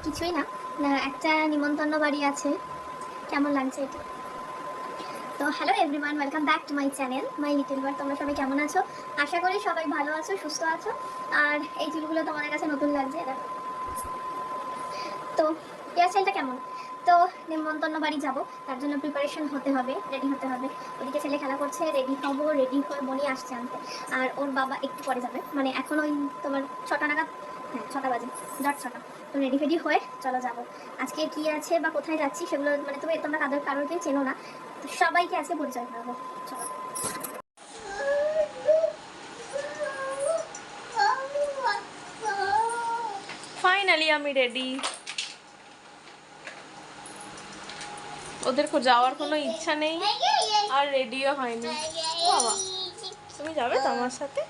কিছুই না, একটা নিমন্ত্রণ বাড়ি আছে। কেমন লাগছে এটা? তো hello everyone, welcome back to my channel my little world. তোমরা সবাই কেমন আছো? আশা করি সবাই ভালো আছো, সুস্থ আছো। আর এই চুলগুলো তোমাদের কাছে নতুন লাগছে, দেখো। তো হেয়ার স্টাইলটা কেমন? তো নিমন্ত্রণ বাড়ি যাবো, তার জন্য প্রিপারেশন হতে হবে, রেডি হতে হবে। ওদিকে ছেলে খেলা করছে, রেডি হবো, রেডি হয়ে মনি আসছে আনতে। আর ওর বাবা একটু পরে যাবে, মানে এখন ওই তোমার 6টা নাগাদ, হ্যাঁ 6টা বাজে, জট 6টা। তো রেডি ফেডি হয়ে চলো যাবো। আজকে কি আছে বা কোথায় যাচ্ছি সেগুলো মানে তোমরা কারোরকেই চেনো না, তো সবাইকে আজকে পরিচয় করাবো। চলো। ফাইনালি আমি রেডি। ওদের যাওয়ার কোনো ইচ্ছা নেই আর রেডিও হয়নি। বাবা তুমি যাবে তো আমার সাথে?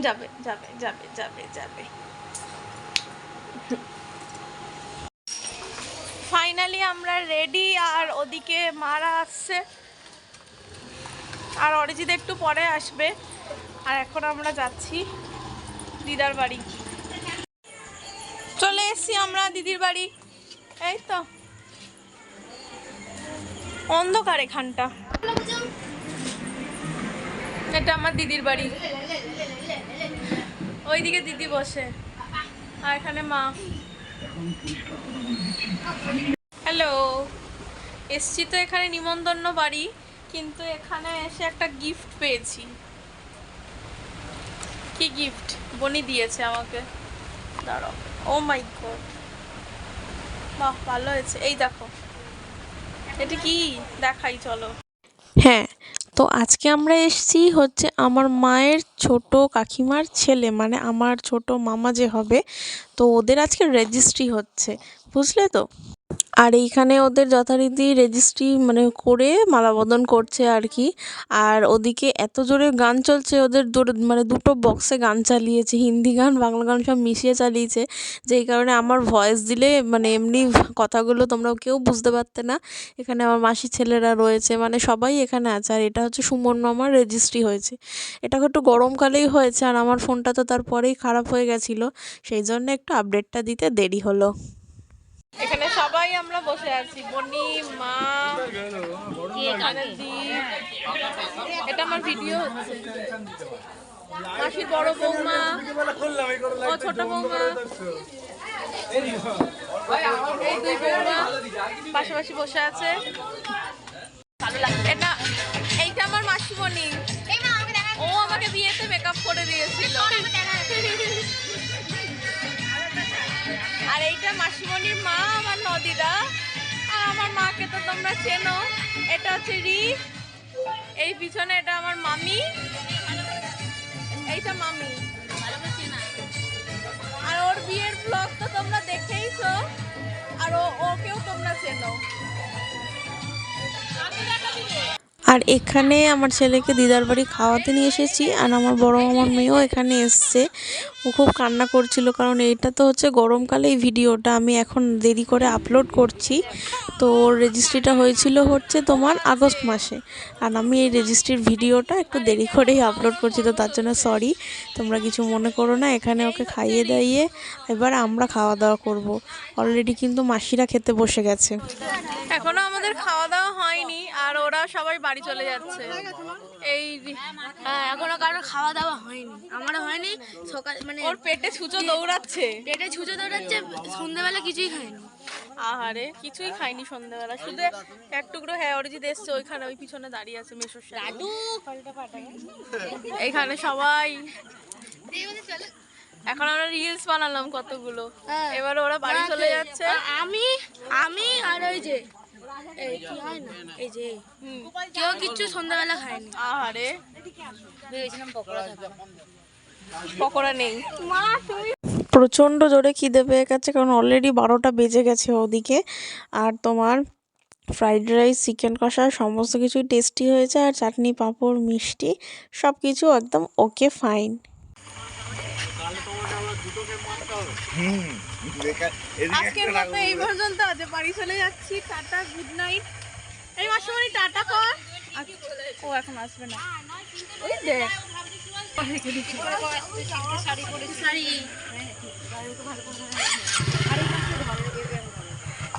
যাবে যাবে যাবে যাবে যাবে। ফাইনালি আমরা রেডি, আর ওদিকে মারা আসছে, আর অরিজিৎ একটু পরে আসবে। আর এখন আমরা যাচ্ছি দিদার বাড়ি। চলে এসছি আমরা দিদির বাড়ি। এই তো অন্ধকার এখানটা। এটা আমার দিদির বাড়ি, ওইদিকে দিদি বসে আর এখানে মা। হ্যালো, এসছি তো এখানে নিমন্ত্রণ বাড়ি, কিন্তু এখানে এসে একটা গিফট পেয়েছি। কি গিফট? বনি দিয়েছে আমাকে, দাঁড়াও। ও মাই গড, বাহ ভালো হয়েছে। এই দেখো, এটা কি দেখাই, চলো। হ্যাঁ, তো আজকে আমরা এসেছি হচ্ছে আমার মায়ের ছোট কাকিমার ছেলে, মানে আমার ছোট মামা যে হবে, তো ওদের আজকে রেজিস্ট্রি হচ্ছে, বুঝলে তো। আর এইখানে ওদের যথারীতি রেজিস্ট্রি মানে করে মালাবদল করছে আর কি। আর ওদিকে এত জোরে গান চলছে, ওদের মানে দুটো বক্সে গান চালিয়েছে, হিন্দি গান বাংলা গান সব মিশিয়ে চালিয়েছে, যেই কারণে আমার ভয়েস দিলে মানে এমনি কথাগুলো তোমরা কেউ বুঝতে পারতে না। এখানে আমার মাসির ছেলেরা রয়েছে, মানে সবাই এখানে আছে। আর এটা হচ্ছে সুমন মামার রেজিস্ট্রি হয়েছে। এটা একটু গরমকালেই হয়েছে, আর আমার ফোনটা তো তারপরেই খারাপ হয়ে গেছিলো, সেই জন্য একটু আপডেটটা দিতে দেরি হলো। এখানে সবাই আমরা বসে আছি, বনি, মা, এটা আমার ভিডিও হচ্ছে। মাসির বড় বৌমা, ও ছোট বৌমা, এই দুই বৌমা পাশাপাশি বসে আছে। এটা এইটা আমার মাসিমণি, ও আমাকে বিয়েতে মেকআপ করে দিয়েছিল। আর এইটা মাসিমণির মা, আমার নদিদা। আর আমার মাকে তো তোমরা চেনো, এটা হচ্ছে রি। এই পিছনে এটা আমার মামি, এইটা মামি। আর ওর বিয়ের ব্লগ তো তোমরা দেখেইছো, আর ওকেও তোমরা চেনো। আর এখানে আমার ছেলেকে দিদার বাড়ি খাওয়াতে নিয়ে এসেছি, আর আমার বড় মামার মেয়েও এখানে এসছে। ও খুব কান্না করছিল, কারণ এইটা তো হচ্ছে গরমকালে এই ভিডিওটা আমি এখন দেরি করে আপলোড করছি। তো ওর রেজিস্ট্রিটা হয়েছিল হচ্ছে তোমার আগস্ট মাসে, আর আমি এই রেজিস্ট্রির ভিডিওটা একটু দেরি করেই আপলোড করছি, তো তার জন্য সরি, তোমরা কিছু মনে করো না। এখানে ওকে খাইয়ে দাইয়ে এবার আমরা খাওয়া দাওয়া করব। অলরেডি কিন্তু মাসিরা খেতে বসে গেছে, এখনো আমাদের খাওয়া দাওয়া হয়নি, আর ওরা সবাই বাড়ি চলে যাচ্ছে। এই এখনো কারোর খাওয়া দাওয়া হয়নি, আমারও হয়নি। সকাল মানে ওর পেটে ছুঁচো দৌড়াচ্ছে, সন্ধ্যাবেলা কিছুই খায়নি। আহারে কিছুই খাইনি সন্ধ্যাবেলা, শুধু এক টুকরো। হ্যাঁ, অরিজিৎ এসছে, ওইখানে ওই পিছনে দাঁড়িয়ে আছে মেশোর সাথে। এইখানে সবাই, এখন আমরা রিলস বানালাম কতগুলো, এবার ওরা বাড়ি চলে যাচ্ছে। আমি আর ওই যে কি হয় না, এই যে কেউ কিচ্ছু সন্ধ্যাবেলা খায়নি। আহারে, পকোড়া নেই। প্রচণ্ড জোরে খিদে পেয়ে গেছে, কারণ অলরেডি 12টা বেজে গেছে ওদিকে। আর তোমার ফ্রাইড রাইস, চিকেন কষা সমস্ত কিছুই টেস্টি হয়েছে, আর চাটনি, পাঁপড়, মিষ্টি সব কিছু একদম ওকে, ফাইন। আজকের মতো এই পর্যন্ত আছে, বাড়ি চলে যাচ্ছি। Tata, good night. এই মাসুমণি টাটা কর। ও এখন আসবে না। ওই দেখ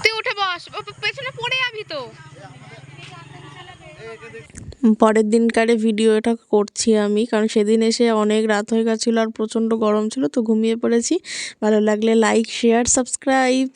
তুই উঠে বস, ও পেছনে পড়ে যাবি তো। পরের দিনকারে ভিডিও এটা করছি আমি, কারণ সেদিন এসে অনেক রাত হয়ে গেছিলো আর প্রচণ্ড গরম ছিল, তো ঘুমিয়ে পড়েছি। ভালো লাগলে লাইক, শেয়ার, সাবস্ক্রাইব।